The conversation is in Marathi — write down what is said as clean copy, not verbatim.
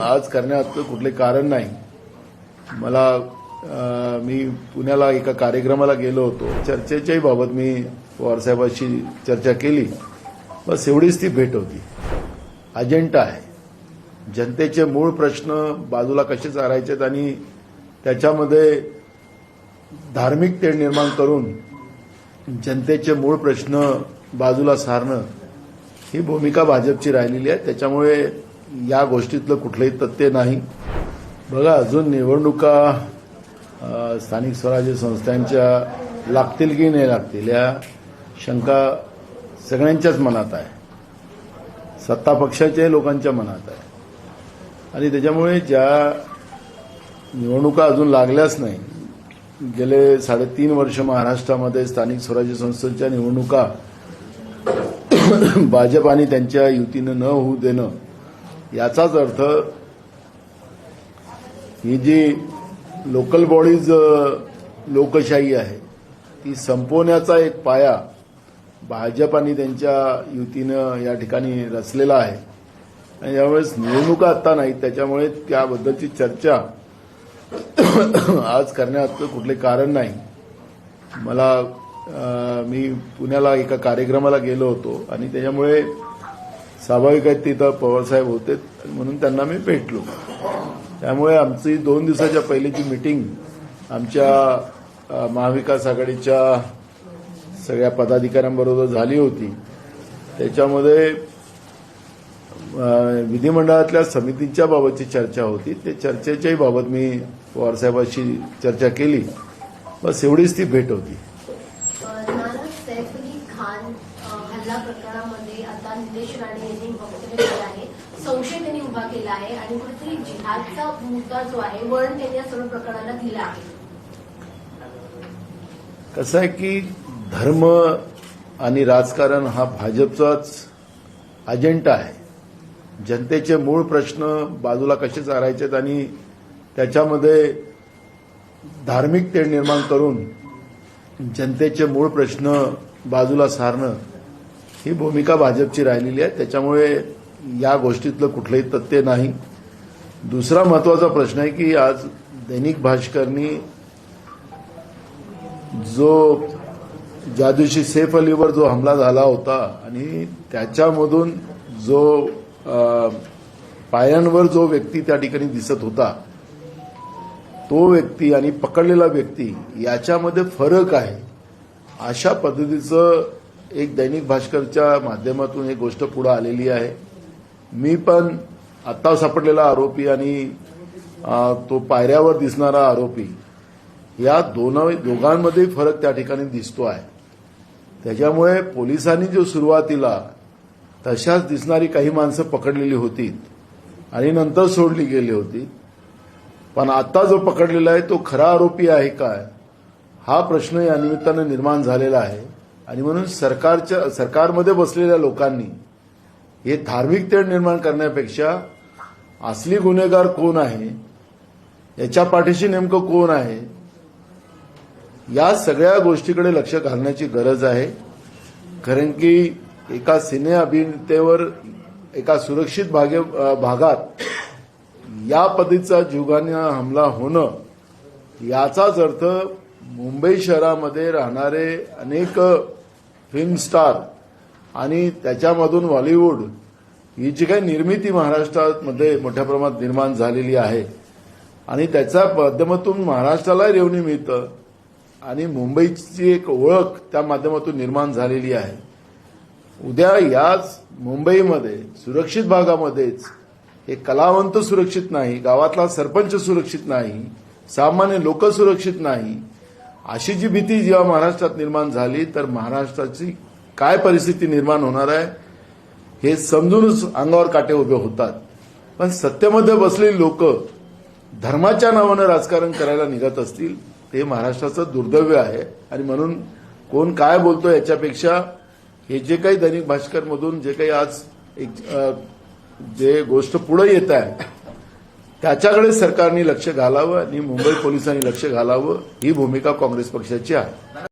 आज करण्यात कुठले कारण नाही। मी पुण्याला एका कार्यक्रमाला गेलो होतो। चर्चेच्याही बाबत मी पवारसाहेबांशी चर्चा केली। बस एवढीच ती भेट होती। अजेंडा आहे, जनतेचे मूळ प्रश्न बाजूला कसे सारायचे आणि त्याच्यामध्ये धार्मिक तेढ निर्माण करून जनतेचे मूळ प्रश्न बाजूला सारणं ही भूमिका भाजपची राहिलेली आहे। त्याच्यामुळे या गोष्टीतलं कुठलंही तथ्य नाही। बघा, अजून निवडणुका स्थानिक स्वराज्य संस्थांच्या लागतील की नाही लागतील या शंका सगळ्यांच्याच मनात आहे, सत्ता पक्षाच्याही लोकांच्या मनात आहे। आणि त्याच्यामुळे ज्या निवडणुका अजून लागल्याच नाही, गेले 3.5 वर्ष महाराष्ट्रामध्ये स्थानिक स्वराज्य संस्थांच्या निवडणुका भाजप आणि त्यांच्या युतीनं न होऊ देणं, याचाच अर्थ ही जी लोकल बॉडीज लोकशाही आहे ती संपवण्याचा एक पाया भाजप आणि त्यांच्या युतीनं या ठिकाणी रचलेला आहे। आणि यावेळेस निवडणुका आता नाही, त्याच्यामुळे त्याबद्दलची चर्चा आज करण्यात कुठले कारण नाही। मी पुण्याला एका कार्यक्रमाला गेलो होतो आणि त्याच्यामुळे स्वाभाविक आहे तिथं पवारसाहेब होते म्हणून त्यांना मी भेटलो। त्यामुळे आमची 2 दिवसाच्या पहिलीची मीटिंग आमच्या महाविकास आघाडीच्या सगळ्या पदाधिकाऱ्यांबरोबर झाली होती। त्याच्यामध्ये विधिमंडळातल्या समितींच्या बाबतची चर्चा होती। ते चर्चेच्याही बाबत मी पवारसाहेबांशी चर्चा केली। बस एवढीच ती भेट होती। हल्ला प्रकरणामध्ये आता निलेश राणे यांनी वक्तव्य केलं आहे, संशय त्यांनी उभा केला आहे आणि कुठेतरी जिहादचा मुद्दा जो आहे वळण त्यांनी या सर्व प्रकरणाला दिला आहे। कसं आहे की धर्म आणि राजकारण हा भाजपचाच अजेंडा आहे। जनतेचे मूळ प्रश्न बाजूला कसे सारायचे आणि त्याच्यामध्ये धार्मिक तेढ निर्माण करून जनतेचे मूळ प्रश्न बाजूला सारणं ही भूमिका भाजपची राहिलेली आहे। त्याच्यामुळे या गोष्टीतलं कुठलंही तथ्य नाही। दुसरा महत्वाचा प्रश्न आहे की आज दैनिक भास्करनी ज्या दिवशी सैफ अलीवर जो हमला झाला होता आणि त्याच्यामधून जो पायांवर जो व्यक्ती त्या ठिकाणी दिसत होता, तो व्यक्ती आणि पकडलेला व्यक्ती याच्यामध्ये फरक आहे, अशा पद्धतीचं एक दैनिक भास्करच्या माध्यमातून एक गोष्ट पुढे आलेली आहे। मी पण आता सापडलेला आरोपी आणि तो पायऱ्यावर दिसणारा आरोपी या दोघांमध्ये फरक त्या ठिकाणी दिसतो आहे। त्याच्यामुळे पोलिसांनी जो सुरुवातीला तशाच दिसणारी काही माणसं पकडलेली होती आणि नंतर सोडली गेली होती, पण आता जो पकडलेला आहे तो खरा आरोपी आहे काय, हा प्रश्न या निमित्तानं निर्माण झालेला आहे। आणि म्हणून सरकारमध्ये बसलेल्या लोकांनी हे धार्मिक तेढ निर्माण करण्यापेक्षा असली गुन्हेगार कोण आहे, याच्या पाठीशी नेमकं कोण आहे, या सगळ्या गोष्टीकडे लक्ष घालण्याची गरज आहे। कारण की एका सिने अभिनेतेवर एका सुरक्षित भागात या पद्धतीचा जीवघेणा हमला होणं, याचाच अर्थ मुंबई शहरामध्ये राहणारे अनेक फिल्म स्टार आणि त्याच्यामधून बॉलिवूड ही जी काही निर्मिती महाराष्ट्रामध्ये मोठ्या प्रमाणात निर्माण झालेली आहे आणि त्याच्या माध्यमातून महाराष्ट्राला रेव्हन्यू मिळतं आणि मुंबईची एक ओळख त्या माध्यमातून निर्माण झालेली आहे। उद्या याच मुंबईमध्ये सुरक्षित भागामध्येच हे कलावंत सुरक्षित नाही, गावातला सरपंच सुरक्षित नाही, सामान्य लोक सुरक्षित नाही, अशी जी भीती जेव्हा महाराष्ट्रात निर्माण झाली तर महाराष्ट्राची काय परिस्थिती निर्माण होणार आहे हे समजूनच अंगावर काटे उभे होतात। पण सत्तेमध्ये बसलेली लोक धर्माच्या नावानं राजकारण करायला निघत असतील, ते महाराष्ट्राचं दुर्दैव आहे। आणि म्हणून कोण काय बोलतो याच्यापेक्षा हे जे काही दैनिक भास्करमधून जे काही आज जे गोष्ट पुढे येत आहे त्याच्याकडे सरकारने लक्ष घालावं आणि मुंबई पोलिसांनी लक्ष घालावं, ही भूमिका काँग्रेस पक्षाची आहे।